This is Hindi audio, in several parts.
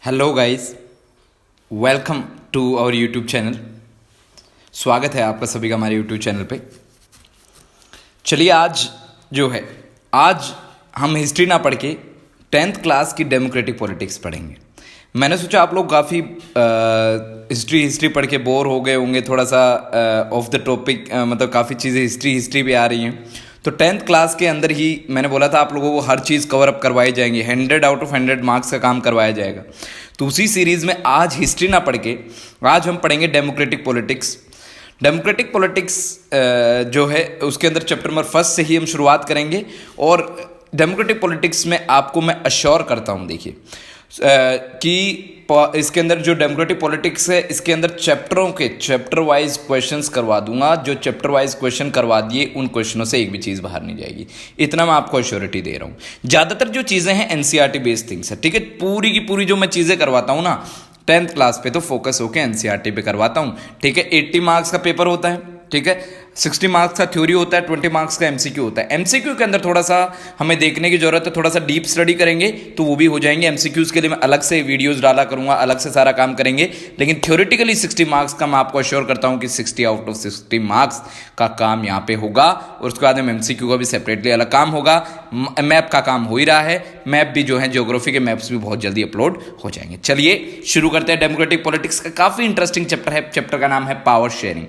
Hello guys, welcome to our YouTube channel. स्वागत है आपका सभी का हमारे यूट्यूब चैनल पे। चलिए आज हम हिस्ट्री ना पढ़ के 10th क्लास की डेमोक्रेटिक पॉलिटिक्स पढ़ेंगे। मैंने सोचा आप लोग काफ़ी हिस्ट्री पढ़ के बोर हो गए होंगे, थोड़ा सा ऑफ द टॉपिक, मतलब काफ़ी चीज़ें हिस्ट्री भी आ रही हैं। तो 10th क्लास के अंदर ही मैंने बोला था आप लोगों को हर चीज़ कवर अप करवाई जाएंगी, 100 आउट ऑफ 100 मार्क्स का काम करवाया जाएगा। तो उसी सीरीज़ में आज हिस्ट्री ना पढ़ के आज हम पढ़ेंगे डेमोक्रेटिक पॉलिटिक्स। डेमोक्रेटिक पॉलिटिक्स जो है उसके अंदर चैप्टर नंबर 1 से ही हम शुरुआत करेंगे। और डेमोक्रेटिक पॉलिटिक्स में आपको मैं अश्योर करता हूँ, देखिए कि इसके अंदर जो डेमोक्रेटिक पॉलिटिक्स है इसके अंदर चैप्टर वाइज क्वेश्चंस करवा दूंगा। जो चैप्टर वाइज क्वेश्चन करवा दिए उन क्वेश्चनों से एक भी चीज़ बाहर नहीं जाएगी, इतना मैं आपको अश्योरिटी दे रहा हूँ। ज़्यादातर जो चीज़ें हैं एनसीईआरटी बेस्ड थिंग्स है, ठीक है। पूरी की पूरी जो मैं चीज़ें करवाता हूँ ना 10th क्लास पे, तो फोकस होकर एनसीईआरटी पे करवाता हूँ, ठीक है। 80 मार्क्स का पेपर होता है, ठीक है। 60 मार्क्स का थ्योरी होता है, 20 मार्क्स का एमसीक्यू होता है। एमसीक्यू के अंदर थोड़ा सा हमें देखने की जरूरत है, थोड़ा सा डीप स्टडी करेंगे तो वो भी हो जाएंगे। एमसीक्यूज के लिए मैं अलग से वीडियोस डाला करूंगा, अलग से सारा काम करेंगे। लेकिन थ्योरेटिकली 60 मार्क्स का मैं आपको अश्योर करता हूं कि 60 आउट ऑफ 60 मार्क्स का काम यहाँ पे होगा। और उसके बाद में एमसीक्यू का भी सेपरेटली अलग काम होगा। मैप का काम हो ही रहा है, मैप भी जो है ज्योग्राफी के मैप्स भी बहुत जल्दी अपलोड हो जाएंगे। चलिए शुरू करते हैं। डेमोक्रेटिक पॉलिटिक्स का काफ़ी इंटरेस्टिंग चैप्टर है। चैप्टर का नाम है पावर शेयरिंग।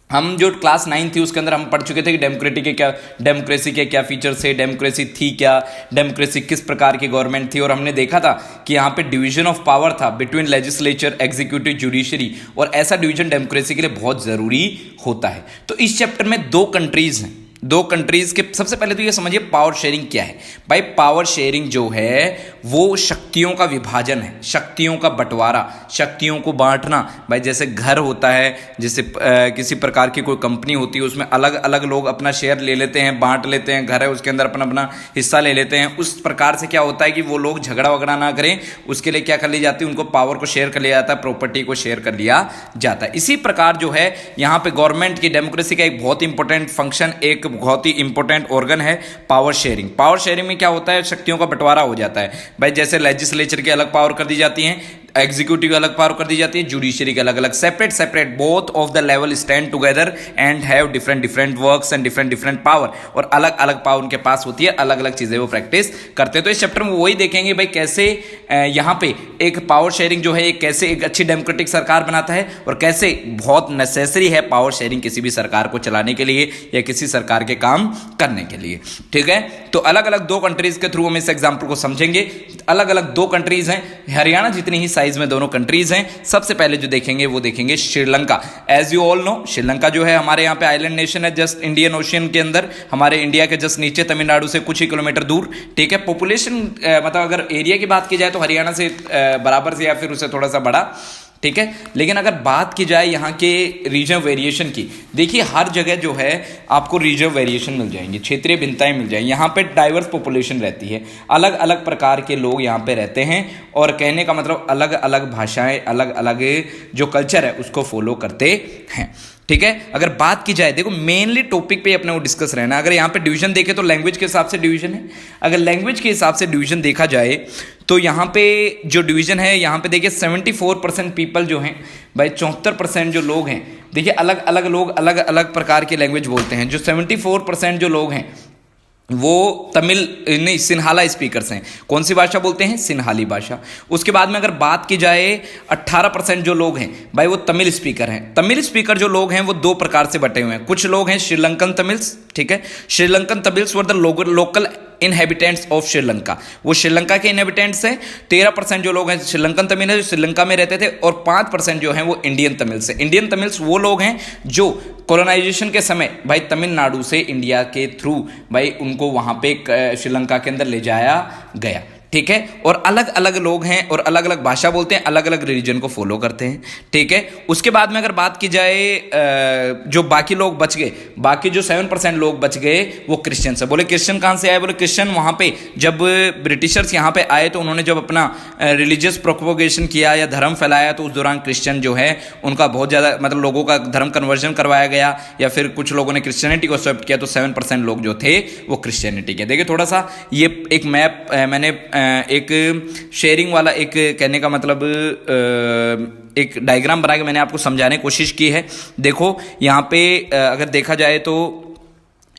हम जो क्लास 9 थी उसके अंदर हम पढ़ चुके थे कि डेमोक्रेसी के क्या फीचर्स है, डेमोक्रेसी थी क्या, डेमोक्रेसी किस प्रकार की गवर्नमेंट थी। और हमने देखा था कि यहाँ पे डिवीजन ऑफ पावर था बिटवीन लेजिस्लेचर, एग्जीक्यूटिव, जुडिशरी। और ऐसा डिवीजन डेमोक्रेसी के लिए बहुत ज़रूरी होता है। तो इस चैप्टर में दो कंट्रीज़ हैं, दो कंट्रीज के। सबसे पहले तो ये समझिए पावर शेयरिंग क्या है। भाई पावर शेयरिंग जो है वो शक्तियों का विभाजन है, शक्तियों का बंटवारा, शक्तियों को बांटना। भाई जैसे घर होता है, जैसे किसी प्रकार की कोई कंपनी होती है, उसमें अलग अलग लोग अपना शेयर ले लेते हैं, बांट लेते हैं। घर है उसके अंदर अपना अपना हिस्सा ले लेते हैं। उस प्रकार से क्या होता है कि वो लोग झगड़ा वगड़ा ना करें, उसके लिए क्या कर ली जाती है, उनको पावर को शेयर कर लिया जाता है, प्रॉपर्टी को शेयर कर लिया जाता है। इसी प्रकार जो है यहाँ पे गवर्नमेंट की डेमोक्रेसी का एक बहुत इंपॉर्टेंट फंक्शन, एक बहुत ही इंपॉर्टेंट ऑर्गन है पावर शेयरिंग। पावर शेयरिंग में क्या होता है, शक्तियों का बंटवारा हो जाता है। भाई जैसे लेजिस्लेचर की अलग पावर कर दी जाती है, एग्जीक्यूटिव की अलग पावर कर दी जाती है, जुडिशरी के अलग अलग separate both of the level stand together and have different works and different power. और अलग अलग पावर उनके पास होती है, अलग अलग चीजें वो प्रैक्टिस करते हैं। तो इस चैप्टर में वही देखेंगे भाई कैसे यहाँ पे एक पावर शेयरिंग जो है कैसे एक अच्छी डेमोक्रेटिक सरकार बनाता है, और कैसे बहुत नेसेसरी है पावर शेयरिंग किसी भी सरकार को चलाने के लिए या किसी सरकार के काम करने के लिए, ठीक है। तो अलग अलग दो कंट्रीज के थ्रू हम इस एग्जाम्पल को समझेंगे। अलग अलग दो कंट्रीज हैं, हरियाणा जितनी ही साइज में दोनों कंट्रीज हैं। सबसे पहले जो देखेंगे वो देखेंगे Sri Lanka. As you all know Sri Lanka जो है हमारे यहाँ पे आइलैंड नेशन है, जस्ट इंडियन ओशियन के अंदर, हमारे इंडिया के जस्ट नीचे, तमिलनाडु से कुछ ही किलोमीटर दूर, ठीक है। पॉपुलेशन मतलब अगर एरिया की बात की जाए तो हरियाणा से बराबर से या फिर उससे थोड़ा सा बड़ा, ठीक है। लेकिन अगर बात की जाए यहाँ के रीजन वेरिएशन की, देखिए हर जगह जो है आपको रीजन वेरिएशन मिल जाएंगे, क्षेत्रीय भिन्नताएं मिल जाएंगी। यहाँ पे डाइवर्स पॉपुलेशन रहती है, अलग अलग प्रकार के लोग यहाँ पे रहते हैं। और कहने का मतलब अलग अलग भाषाएं, अलग अलग जो कल्चर है उसको फॉलो करते हैं, ठीक है। अगर बात की जाए, देखो मेनली टॉपिक पे अपने को डिस्कस रहना। अगर यहाँ पे डिवीजन देखे तो लैंग्वेज के हिसाब से डिवीजन है। अगर लैंग्वेज के हिसाब से डिवीजन देखा जाए तो यहाँ पे जो डिवीजन है, यहाँ पे देखिए 74% पीपल जो हैं, भाई 74% जो लोग हैं, देखिए अलग अलग लोग अलग अलग प्रकार की लैंग्वेज बोलते हैं। जो 74% जो लोग हैं वो तमिल नहीं सिन्हाला स्पीकर्स हैं। कौन सी भाषा बोलते हैं, सिन्हाली भाषा। उसके बाद में अगर बात की जाए 18% जो लोग हैं भाई वो तमिल स्पीकर हैं। तमिल स्पीकर जो लोग हैं वो दो प्रकार से बटे हुए हैं। कुछ लोग हैं श्रीलंकन तमिल्स, ठीक है। Sri Lankan Tamils were the local inhabitants of Sri Lanka, वो श्रीलंका के इनहेबिटेंट्स हैं। 13% जो लोग हैं श्रीलंकन तमिल है, जो श्रीलंका में रहते थे। और 5% जो हैं वो इंडियन तमिल्स है। इंडियन तमिल्स वो लोग हैं जो कॉलोनाइजेशन के समय भाई तमिलनाडु से इंडिया के थ्रू भाई उनको वहां पे श्रीलंका के अंदर ले जाया गया, ठीक है। और अलग अलग लोग हैं और अलग अलग भाषा बोलते हैं, अलग अलग रिलीजन को फॉलो करते हैं, ठीक है। उसके बाद में अगर बात की जाए जो बाकी लोग बच गए, बाकी जो 7% लोग बच गए वो क्रिश्चियन है। बोले क्रिश्चियन कहाँ से आए, बोले क्रिश्चियन वहाँ पे जब ब्रिटिशर्स यहाँ पे आए तो उन्होंने जब अपना रिलीजियस प्रोपगेशन किया या धर्म फैलाया तो उस दौरान क्रिश्चियन जो है उनका बहुत ज़्यादा मतलब लोगों का धर्म कन्वर्जन करवाया गया, या फिर कुछ लोगों ने क्रिश्चियनिटी को एक्सेप्ट किया। तो 7% लोग जो थे वो क्रिश्चियनिटी के। देखिए थोड़ा सा ये एक मैप मैंने एक शेयरिंग वाला, एक कहने का मतलब एक डायग्राम बना के मैंने आपको समझाने की कोशिश की है। देखो यहाँ पे अगर देखा जाए तो,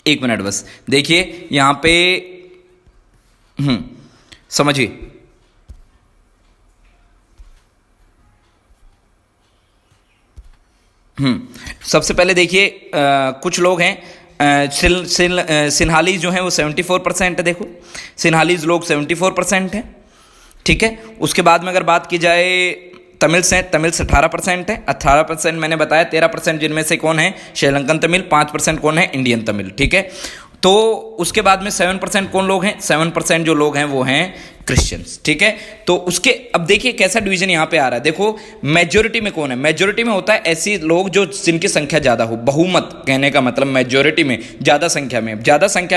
एक मिनट बस देखिए यहाँ पे, समझिए, सबसे पहले देखिए कुछ लोग हैं सिन्हालीज जो हैं वो 74% है। देखो सिन्हालीज लोग 74% है, ठीक है। उसके बाद में अगर बात की जाए तमिल्स हैं, तमिल्स 18% है। 18% मैंने बताया, 13% जिनमें से कौन है श्रीलंकन तमिल, 5% कौन है इंडियन तमिल, ठीक है। तो उसके बाद में 7% कौन लोग हैं, 7% जो लोग हैं वो हैं क्रिश्चियंस, ठीक है। तो उसके अब देखिए कैसा डिवीजन यहाँ पे आ रहा है। देखो मेजोरिटी में कौन है, मेजोरिटी में होता है ऐसी लोग जो जिनकी संख्या ज़्यादा हो, बहुमत कहने का मतलब मेजोरिटी में, ज़्यादा संख्या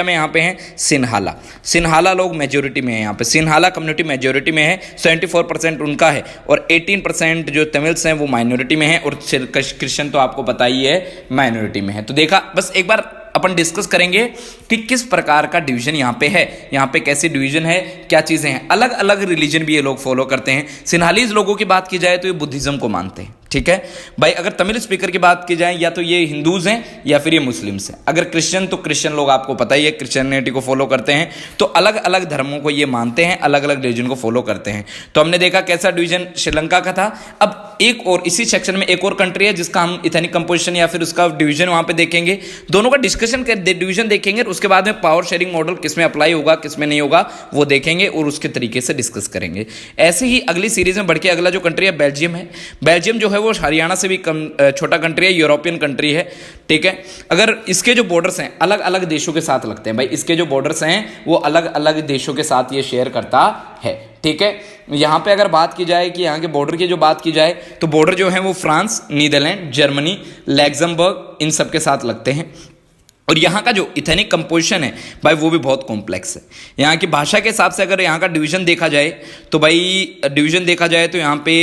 में यहाँ पे हैं सिन्हाला। सिन्हाला लोग मेजोरिटी में है, यहाँ पे सिन्हाला कम्युनिटी मेजोरिटी में है, 74% उनका है, और 18% जो तमिल्स हैं वो माइनॉरिटी में है, और क्रिश्चियन तो आपको पता ही है माइनॉरिटी में है। तो देखा, बस एक बार अपन डिस्कस करेंगे कि किस प्रकार का डिवीजन यहाँ पे है, यहाँ पे कैसे डिवीजन है, क्या चीजें हैं। अलग अलग रिलीजन भी ये लोग फॉलो करते हैं। सिन्हालीज लोगों की बात की जाए तो ये बुद्धिज्म को मानते हैं, ठीक है भाई। अगर तमिल स्पीकर की बात की जाए या तो ये हिंदूज हैं या फिर ये मुस्लिम्स हैं। अगर क्रिश्चियन, तो क्रिश्चियन लोग आपको पता ही है क्रिश्चियनिटी को फॉलो करते हैं। तो अलग अलग धर्मों को ये मानते हैं, अलग अलग रिलीजन को फॉलो करते हैं। तो हमने देखा कैसा डिवीजन श्रीलंका का था। अब एक और इसी सेक्शन में एक और कंट्री है जिसका हम इथेनिक कंपोजिशन या फिर उसका डिवीजन वहां पे देखेंगे, दोनों का डिस्कशन कर डिवीजन देखेंगे, और उसके बाद में पावर शेयरिंग मॉडल किसमें अप्लाई होगा किसमें नहीं होगा वो देखेंगे और उसके तरीके से डिस्कस करेंगे। ऐसे ही अगली सीरीज में बढ़ के अगला जो कंट्री है बेल्जियम है। बेल्जियम जो है वो हरियाणा से भी छोटा कंट्री है, यूरोपियन कंट्री है, ठीक है। अगर इसके जो बॉर्डर्स हैं अलग अलग देशों के साथ लगते हैं भाई, इसके जो बॉर्डर्स हैं वो अलग अलग देशों के साथ ये शेयर करता है, ठीक है। यहां पे अगर बात की जाए कि यहां के बॉर्डर की जो बात की जाए तो बॉर्डर जो है वो फ्रांस, नीदरलैंड, जर्मनी, लैक्समबर्ग इन सब के साथ लगते हैं। और यहाँ का जो इथेनिक कंपोजिशन है भाई वो भी बहुत कॉम्प्लेक्स है। यहाँ की भाषा के हिसाब से अगर यहाँ का डिवीजन देखा जाए तो भाई डिवीजन देखा जाए तो यहाँ पे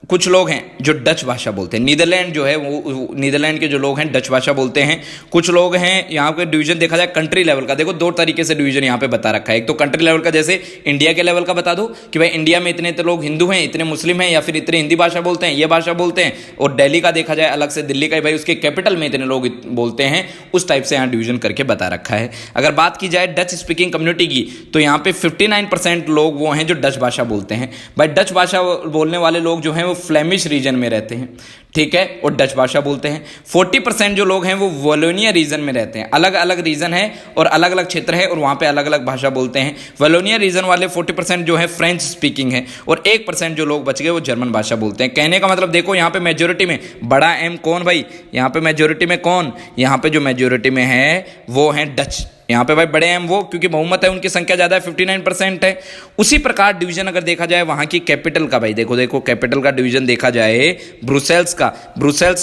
कुछ लोग हैं जो डच भाषा बोलते हैं। नीदरलैंड जो है वो, नीदरलैंड के जो लोग हैं डच भाषा बोलते हैं। कुछ लोग हैं यहाँ पे डिवीजन देखा जाए कंट्री लेवल का, देखो दो तरीके से डिवीजन यहाँ पे बता रखा है। एक तो कंट्री लेवल का, जैसे इंडिया के लेवल का बता दो कि भाई इंडिया में इतने तो लोग हिंदू हैं, इतने मुस्लिम हैं, या फिर इतने हिंदी भाषा बोलते हैं, ये भाषा बोलते हैं। और दिल्ली का देखा जाए अलग से, दिल्ली का भाई उसके कैपिटल में इतने लोग बोलते हैं, उस टाइप से यहाँ डिवीजन करके बता रखा है। अगर बात की जाए डच स्पीकिंग कम्युनिटी की तो यहाँ पे 59% लोग वो हैं जो डच भाषा बोलते हैं। भाई डच भाषा बोलने वाले लोग जो हैं वो फ्लेमिश रीजन में रहते हैं, ठीक है, और डच भाषा बोलते हैं। 40% जो लोग हैं वो वलोनिया रीजन में रहते हैं। अलग अलग रीजन है और अलग अलग क्षेत्र है और वहां पे अलग अलग भाषा बोलते हैं। वलोनिया रीजन वाले 40% जो है फ्रेंच स्पीकिंग है, और 1% जो लोग बच गए वो जर्मन भाषा बोलते हैं। कहने का मतलब देखो यहाँ पे मेजोरिटी में बड़ा एम कौन भाई, यहाँ पे मेजोरिटी में कौन, यहाँ पे जो मेजोरिटी में है वो है डच। यहाँ पे भाई बड़े हैं वो, क्योंकि बहुमत है, उनकी संख्या ज्यादा है, 59% है। उसी प्रकार डिवीजन अगर देखा जाए वहां की कैपिटल का, भाई देखो कैपिटल का डिवीजन देखा जाए ब्रुसेल्स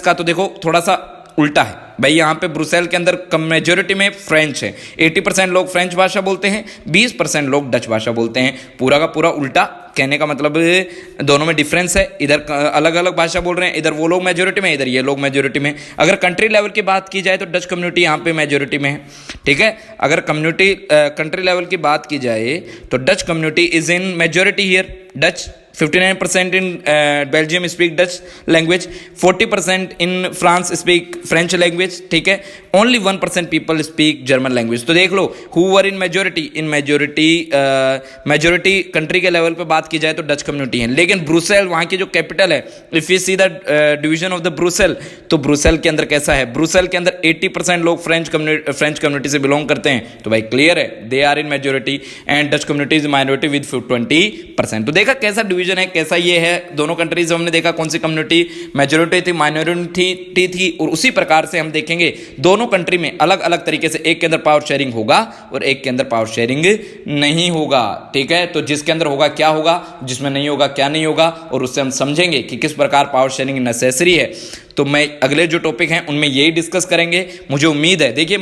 का तो देखो थोड़ा सा उल्टा है भाई। यहाँ पे ब्रुसेल के अंदर मेजोरिटी में फ्रेंच है, 80% लोग फ्रेंच भाषा बोलते हैं, 20% लोग डच भाषा बोलते हैं। पूरा का पूरा उल्टा, कहने का मतलब दोनों में डिफरेंस है। इधर अलग अलग भाषा बोल रहे हैं, इधर वो लोग मेजोरिटी में, इधर ये लोग मेजोरिटी में। अगर कंट्री लेवल की बात की जाए तो डच कम्युनिटी यहाँ पे मेजोरिटी में है, ठीक है। अगर कंट्री लेवल की बात की जाए तो Dutch community is in majority here, Dutch 59% in Belgium speak Dutch language, 40% in France speak French language, ठीक है। Only 1% people speak German language। तो देख लो who were in majority country के लेवल पे बात की जाए तो डच कम्युनिटी है। लेकिन ब्रुसेल वहाँ की जो कैपिटल है, if you see the division of the Brussels, तो ब्रुसेल के अंदर कैसा है, ब्रुसेल के अंदर 80% लोग फ्रेंच कम्युनिटी से बिलोंग करते हैं। तो भाई क्लियर है, they are in majority and Dutch community is minority with 20%। तो देखा कैसा डिवीजन है, कैसा ये है। दोनों कंट्रीज हमने देखा कौन सी कम्युनिटी मेजोरिटी थी, माइनॉरिटी थी, और उसी प्रकार से हम देखेंगे दोनों कंट्री में अलग अलग तरीके से, एक के अंदर पावर शेयरिंग होगा और एक के अंदर पावर शेयरिंग नहीं होगा, ठीक है। तो जिसके अंदर होगा क्या होगा, जिसमें नहीं होगा क्या नहीं होगा, और उससे हम समझेंगे कि किस प्रकार पावर शेयरिंग नेसेसरी है। तो मैं अगले जो टॉपिक हैं उनमें यही डिस्कस करेंगे। मुझे उम्मीद है, देखिए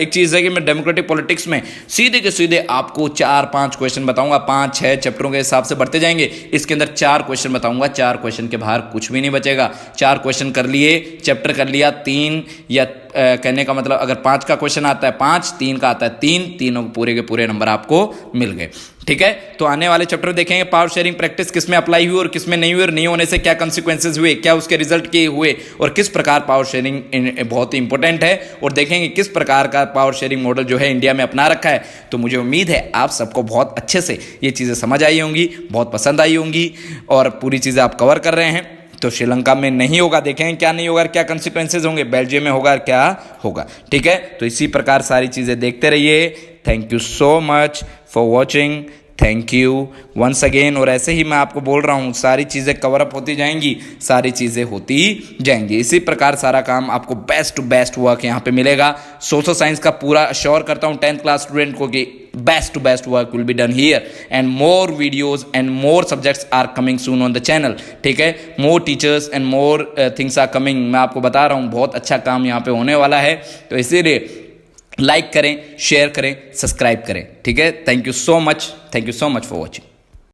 एक चीज़ है कि मैं डेमोक्रेटिक पॉलिटिक्स में सीधे के सीधे आपको 4-5 क्वेश्चन बताऊंगा, 5-6 चैप्टरों के हिसाब से बढ़ते जाएंगे। इसके अंदर 4 क्वेश्चन बताऊंगा, 4 क्वेश्चन के बाहर कुछ भी नहीं बचेगा। 4 क्वेश्चन कर लिए, चैप्टर कर लिया, 3 या कहने का मतलब अगर 5 का क्वेश्चन आता है 5, 3 का आता है 3, तीनों पूरे के पूरे नंबर आपको मिल गए। ठीक है, तो आने वाले चैप्टर देखेंगे पावर शेयरिंग प्रैक्टिस किस में अप्लाई हुई और किस में नहीं हुई, और नहीं होने से क्या कंसिक्वेंसेज हुए, क्या उसके रिजल्ट के हुए, और किस प्रकार पावर शेयरिंग बहुत ही इंपॉर्टेंट है, और देखेंगे किस प्रकार का पावर शेयरिंग मॉडल जो है इंडिया में अपना रखा है। तो मुझे उम्मीद है आप सबको बहुत अच्छे से ये चीज़ें समझ आई होंगी, बहुत पसंद आई होंगी, और पूरी चीज़ें आप कवर कर रहे हैं। तो श्रीलंका में नहीं होगा, देखेंगे क्या नहीं होगा, क्या कंसिक्वेंसेज होंगे, बेल्जियम में होगा, क्या होगा। ठीक है, तो इसी प्रकार सारी चीज़ें देखते रहिए। Thank you so much for watching, thank you once again. और ऐसे ही मैं आपको बोल रहा हूँ सारी चीज़ें कवर अप होती जाएंगी, सारी चीज़ें होती जाएंगी। इसी प्रकार सारा काम आपको बेस्ट टू बेस्ट वर्क यहाँ पे मिलेगा। सोशल साइंस का पूरा अश्योर करता हूँ 10th क्लास स्टूडेंट को कि best to best work will be done here, and more videos and more subjects are coming soon on the channel. ठीक है, more teachers and more things are coming. मैं आपको बता रहा हूँ बहुत अच्छा काम यहाँ पे होने वाला है, तो इसीलिए लाइक करें, शेयर करें, सब्सक्राइब करें। ठीक है, thank you so much for watching.